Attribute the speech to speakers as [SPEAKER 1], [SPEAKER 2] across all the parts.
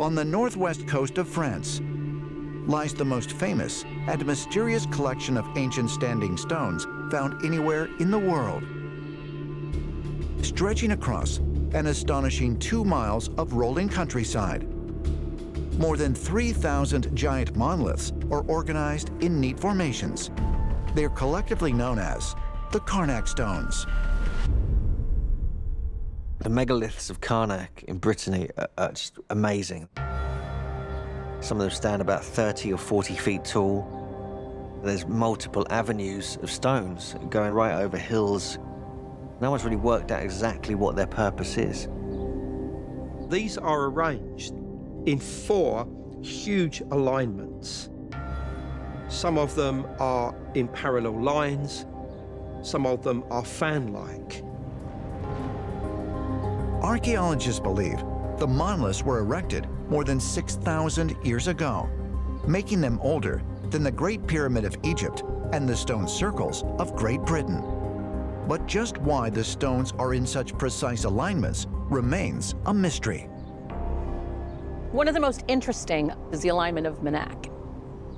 [SPEAKER 1] On the northwest coast of France lies the most famous and mysterious collection of ancient standing stones found anywhere in the world. Stretching across an astonishing 2 miles of rolling countryside, more than 3,000 giant monoliths are organized in neat formations. They're collectively known as the Carnac stones.
[SPEAKER 2] The megaliths of Carnac in Brittany are just amazing. Some of them stand about 30 or 40 feet tall. There's multiple avenues of stones going right over hills. No one's really worked out exactly what their purpose is.
[SPEAKER 3] These are arranged in 4 huge alignments. Some of them are in parallel lines, some of them are fan-like.
[SPEAKER 1] Archaeologists believe the monoliths were erected more than 6,000 years ago, making them older than the Great Pyramid of Egypt and the stone circles of Great Britain. But just why the stones are in such precise alignments remains a mystery.
[SPEAKER 4] One of the most interesting is the alignment of Carnac.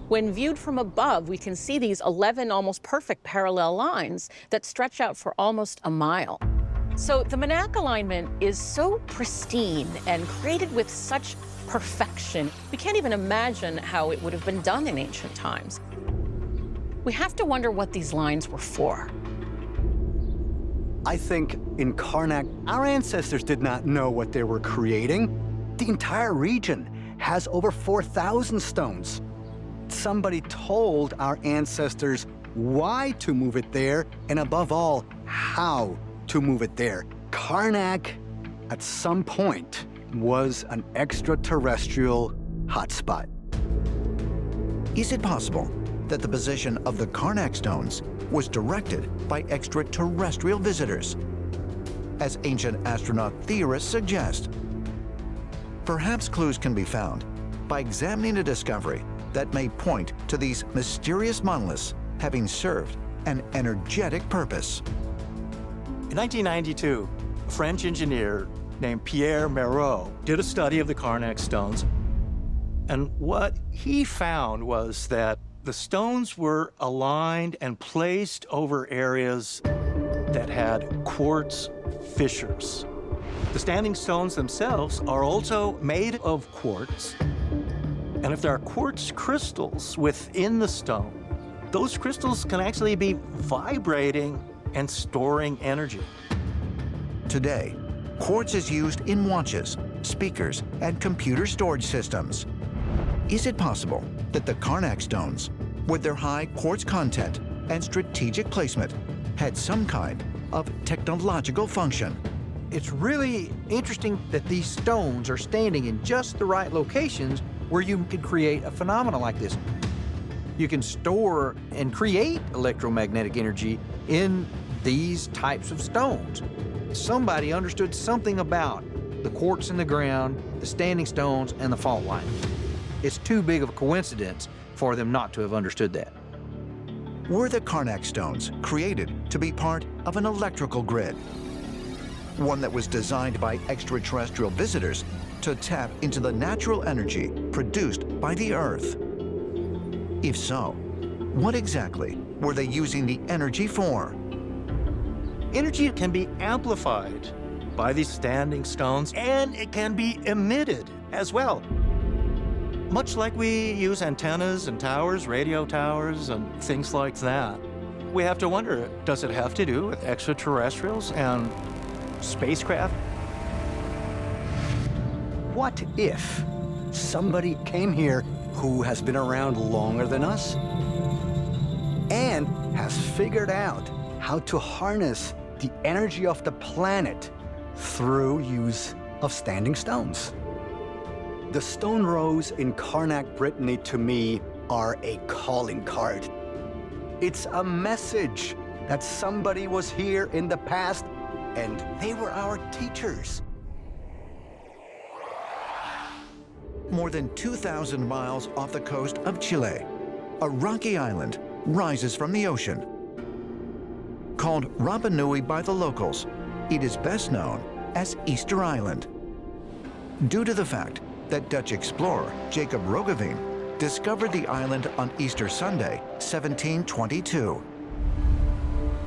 [SPEAKER 4] When viewed from above, we can see these 11 almost perfect parallel lines that stretch out for almost a mile. So the Carnac alignment is so pristine and created with such perfection. We can't even imagine how it would have been done in ancient times. We have to wonder what these lines were for.
[SPEAKER 5] I think in Carnac, our ancestors did not know what they were creating. The entire region has over 4,000 stones. Somebody told our ancestors why to move it there, and above all, how to move it there. Carnac, at some point, was an extraterrestrial hotspot.
[SPEAKER 1] Is it possible that the position of the Carnac stones was directed by extraterrestrial visitors, as ancient astronaut theorists suggest? Perhaps clues can be found by examining a discovery that may point to these mysterious monoliths having served an energetic purpose.
[SPEAKER 6] In 1992, a French engineer named Pierre Moreau did a study of the Carnac stones. And what he found was that the stones were aligned and placed over areas that had quartz fissures. The standing stones themselves are also made of quartz. And if there are quartz crystals within the stone, those crystals can actually be vibrating and storing energy.
[SPEAKER 1] Today, quartz is used in watches, speakers, and computer storage systems. Is it possible that the Carnac stones, with their high quartz content and strategic placement, had some kind of technological function?
[SPEAKER 7] It's really interesting that these stones are standing in just the right locations where you could create a phenomenon like this. You can store and create electromagnetic energy in these types of stones. Somebody understood something about the quartz in the ground, the standing stones, and the fault line. It's too big of a coincidence for them not to have understood that.
[SPEAKER 1] Were the Carnac stones created to be part of an electrical grid? One that was designed by extraterrestrial visitors to tap into the natural energy produced by the Earth? If so, what exactly were they using the energy for?
[SPEAKER 6] Energy can be amplified by these standing stones, and it can be emitted as well. Much like we use antennas and towers, radio towers, and things like that. We have to wonder, does it have to do with extraterrestrials and spacecraft?
[SPEAKER 5] What if somebody came here who has been around longer than us and has figured out how to harness the energy of the planet through use of standing stones? The stone rows in Carnac, Brittany, to me, are a calling card. It's a message that somebody was here in the past, and they were our teachers.
[SPEAKER 1] More than 2,000 miles off the coast of Chile, a rocky island rises from the ocean. Called Rapa Nui by the locals, it is best known as Easter Island, due to the fact that Dutch explorer Jacob Roggeveen discovered the island on Easter Sunday, 1722.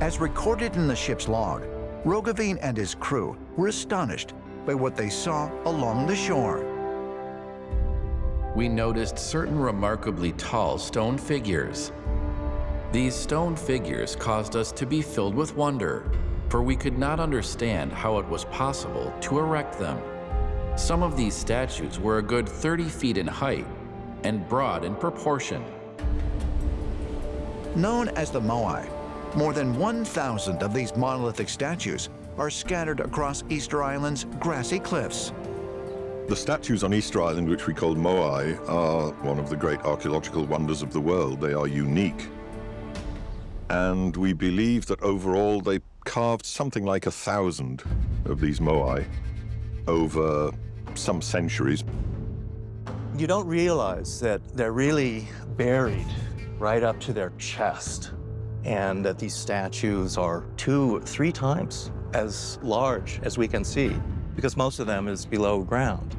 [SPEAKER 1] As recorded in the ship's log, Roggeveen and his crew were astonished by what they saw along the shore.
[SPEAKER 8] We noticed certain remarkably tall stone figures. These stone figures caused us to be filled with wonder, for we could not understand how it was possible to erect them. Some of these statues were a good 30 feet in height and broad in proportion.
[SPEAKER 1] Known as the Moai, more than 1,000 of these monolithic statues are scattered across Easter Island's grassy cliffs.
[SPEAKER 9] The statues on Easter Island, which we call Moai, are one of the great archaeological wonders of the world. They are unique. And we believe that overall they carved something like 1,000 of these Moai over some centuries.
[SPEAKER 6] You don't realize that they're really buried right up to their chest, and that these statues are 2 or 3 times as large as we can see, because most of them is below ground.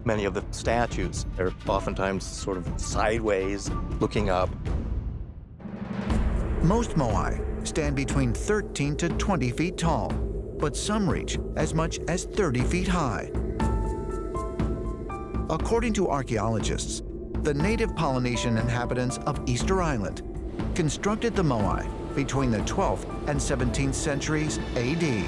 [SPEAKER 6] Many of the statues are oftentimes sort of sideways, looking up.
[SPEAKER 1] Most Moai stand between 13 to 20 feet tall, but some reach as much as 30 feet high. According to archaeologists, the native Polynesian inhabitants of Easter Island constructed the Moai between the 12th and 17th centuries AD.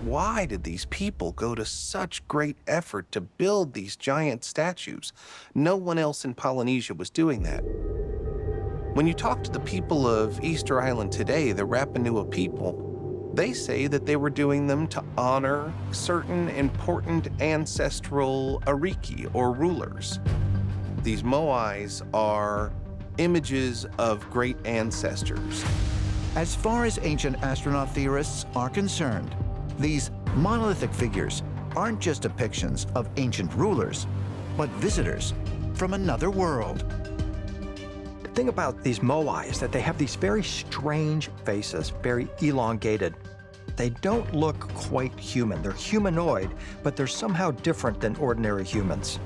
[SPEAKER 10] Why did these people go to such great effort to build these giant statues? No one else in Polynesia was doing that. When you talk to the people of Easter Island today, the Rapa Nui people, they say that they were doing them to honor certain important ancestral ariki, or rulers. These Moais are images of great ancestors.
[SPEAKER 1] As far as ancient astronaut theorists are concerned, these monolithic figures aren't just depictions of ancient rulers, but visitors from another world.
[SPEAKER 7] The thing about these Moai is that they have these very strange faces, very elongated. They don't look quite human. They're humanoid, but they're somehow different than ordinary humans.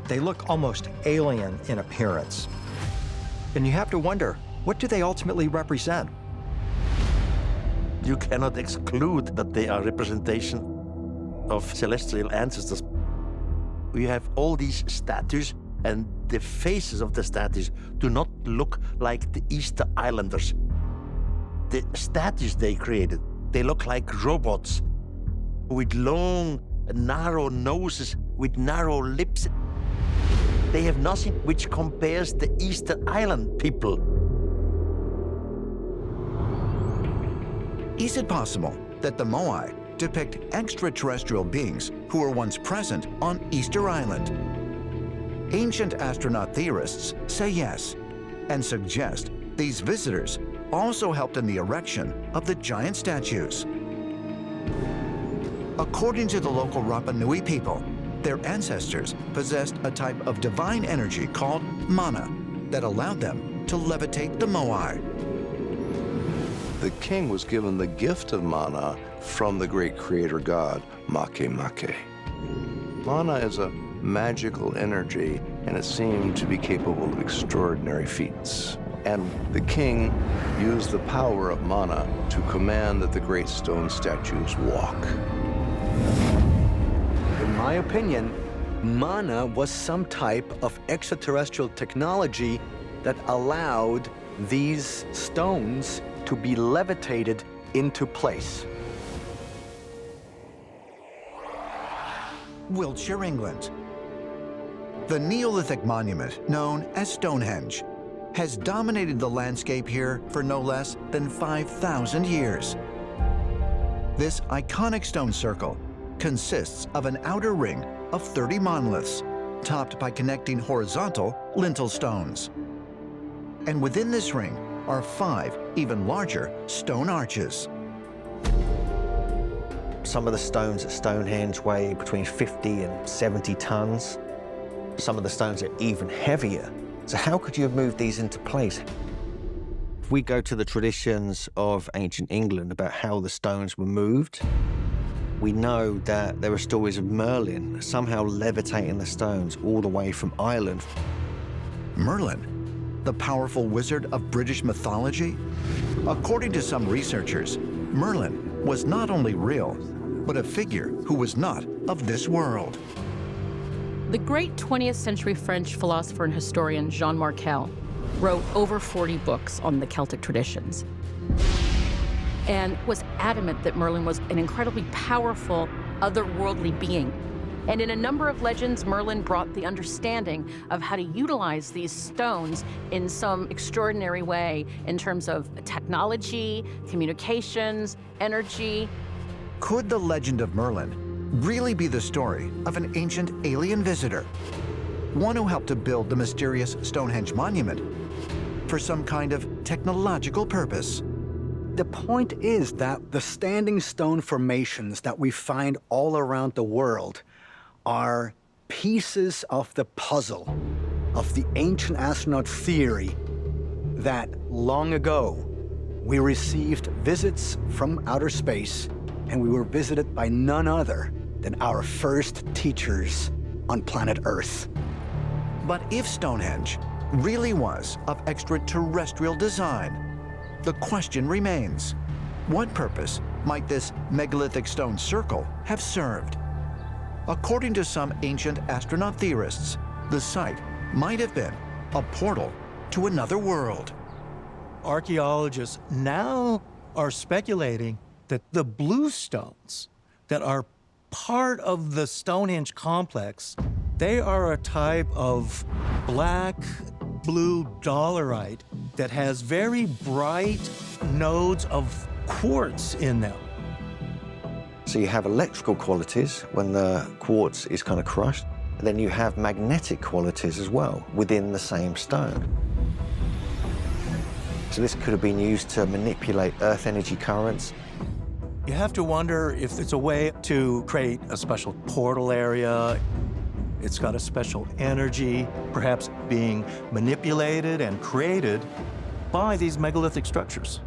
[SPEAKER 7] They look almost alien in appearance. And you have to wonder, what do they ultimately represent?
[SPEAKER 11] You cannot exclude that they are representation of celestial ancestors. We have all these statues, and the faces of the statues do not look like the Easter Islanders. The statues they created, they look like robots with long, narrow noses, with narrow lips. They have nothing which compares the Easter Island people.
[SPEAKER 1] Is it possible that the Moai depict extraterrestrial beings who were once present on Easter Island? Ancient astronaut theorists say yes, and suggest these visitors also helped in the erection of the giant statues. According to the local Rapa Nui people, their ancestors possessed a type of divine energy called mana that allowed them to levitate the Moai.
[SPEAKER 10] The king was given the gift of mana from the great creator god, Makemake. Mana is a magical energy, and it seemed to be capable of extraordinary feats. And the king used the power of mana to command that the great stone statues walk.
[SPEAKER 5] In my opinion, mana was some type of extraterrestrial technology that allowed these stones to be levitated into place.
[SPEAKER 1] Wiltshire, England. The Neolithic monument, known as Stonehenge, has dominated the landscape here for no less than 5,000 years. This iconic stone circle consists of an outer ring of 30 monoliths, topped by connecting horizontal lintel stones. And within this ring are 5 even larger stone arches.
[SPEAKER 2] Some of the stones at Stonehenge weigh between 50 and 70 tons. Some of the stones are even heavier. So how could you have moved these into place? If we go to the traditions of ancient England about how the stones were moved, We know that there are stories of Merlin somehow levitating the stones all the way from Ireland.
[SPEAKER 1] Merlin, the powerful wizard of British mythology? According to some researchers, Merlin was not only real, but a figure who was not of this world.
[SPEAKER 4] The great 20th century French philosopher and historian Jean Markel wrote over 40 books on the Celtic traditions and was adamant that Merlin was an incredibly powerful, otherworldly being. And in a number of legends, Merlin brought the understanding of how to utilize these stones in some extraordinary way in terms of technology, communications, energy.
[SPEAKER 1] Could the legend of Merlin really be the story of an ancient alien visitor? One who helped to build the mysterious Stonehenge monument for some kind of technological purpose?
[SPEAKER 5] The point is that the standing stone formations that we find all around the world are pieces of the puzzle of the ancient astronaut theory that long ago we received visits from outer space, and we were visited by none other than our first teachers on planet Earth.
[SPEAKER 1] But if Stonehenge really was of extraterrestrial design, the question remains, what purpose might this megalithic stone circle have served? According to some ancient astronaut theorists, the site might have been a portal to another world.
[SPEAKER 6] Archaeologists now are speculating that the blue stones that are part of the Stonehenge complex, they are a type of black blue dolerite that has very bright nodes of quartz in them.
[SPEAKER 2] So you have electrical qualities when the quartz is kind of crushed, and then you have magnetic qualities as well within the same stone. So this could have been used to manipulate Earth energy currents.
[SPEAKER 6] You have to wonder if it's a way to create a special portal area. It's got a special energy, perhaps being manipulated and created by these megalithic structures.